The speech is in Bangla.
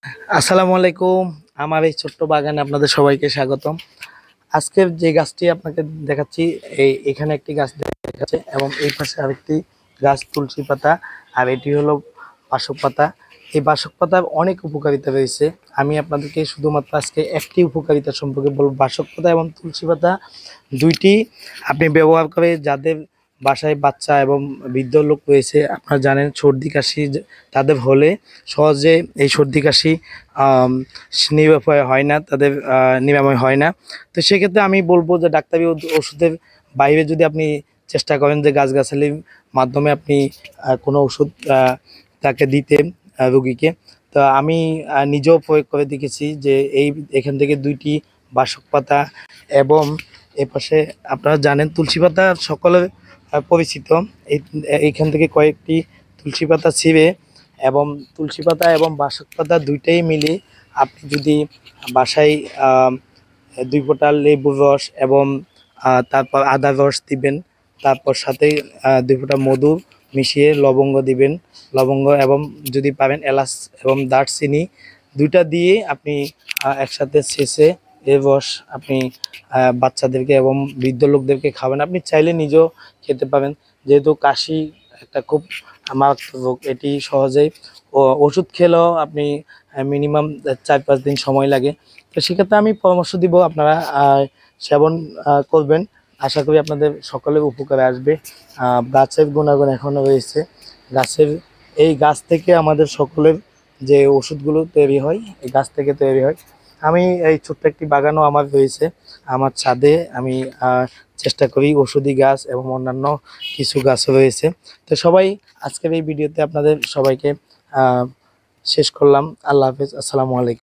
আসসালামু আলাইকুম। আমার এই ছোট্ট বাগানে আপনাদের সবাইকে স্বাগতম। আজকের যে গাছটি আপনাকে দেখাচ্ছি, এখানে একটি গাছ দেখাচ্ছে এবং এই পাশে আরেকটি গাছ তুলসী পাতা, আর এটি হলো বাসক পাতা। এই বাসক পাতার অনেক উপকারিতা রয়েছে। আমি আপনাদেরকে শুধুমাত্র আজকে একটি উপকারিতা সম্পর্কে বলব। বাসক পাতা এবং তুলসী পাতা দুইটি আপনি ব্যবহার করে যাদের বাসায় বাচ্চা এবং বৃদ্ধ লোক রয়েছে, আপনারা জানেন সর্দি কাশি তাদের হলে সহজে এই সর্দি কাশি নিরাময় হয় না, তাদের নিরাময় হয় না। তো সেক্ষেত্রে আমি বলবো যে ডাক্তারি ওষুধের বাইরে যদি আপনি চেষ্টা করেন যে গাছগাছালির মাধ্যমে আপনি কোনো ওষুধ তাকে দিতে রোগীকে। তো আমি নিজেও প্রয়োগ করে দেখেছি যে এখান থেকে দুইটি বাসক পাতা এবং এপাশে আপনারা জানেন তুলসী পাতা সকলের পরিচিত। এইখান থেকে কয়েকটি তুলসী পাতা ছিঁড়ে এবং তুলসী পাতা এবং বাসক পাতা দুইটাই মিলে আপনি যদি বাসায় ২ ফোঁটা লেবুর রস এবং তারপর আদার রস দিবেন, তারপর সাথে ২ ফোঁটা মধু মিশিয়ে লবঙ্গ দিবেন, লবঙ্গ এবং যদি পারেন এলাচ এবং দারচিনি দুইটা দিয়ে আপনি একসাথে ছেঁচে এর রস আপনি বাচ্চাদেরকে এবং বৃদ্ধ লোকদেরকে খাবেন। আপনি চাইলে নিজেও খেতে পারেন, যেহেতু কাশি একটা খুব মারাত্মক রোগ। এটি সহজেই ওষুধ খেলেও আপনি মিনিমাম ৪-৫ দিন সময় লাগে। তো সেক্ষেত্রে আমি পরামর্শ দিব আপনারা সেবন করবেন। আশা করি আপনাদের সকলের উপকারে আসবে। গাছের গুণাগুণ এখনও রয়েছে। গাছের এই গাছ থেকে আমাদের সকলের যে ওষুধগুলো তৈরি হয়, এই গাছ থেকে তৈরি হয়। আমি এই ছোট্ট একটি বাগানও আমার রয়েছে আমার ছাদে। আমি চেষ্টা করি ওষুধি গাছ এবং অন্যান্য কিছু গাছ রয়েছে। তো সবাই আজকের এই ভিডিওতে আপনাদের সবাইকে শেষ করলাম। আল্লাহ হাফেজ। আসসালামু আলাইকুম।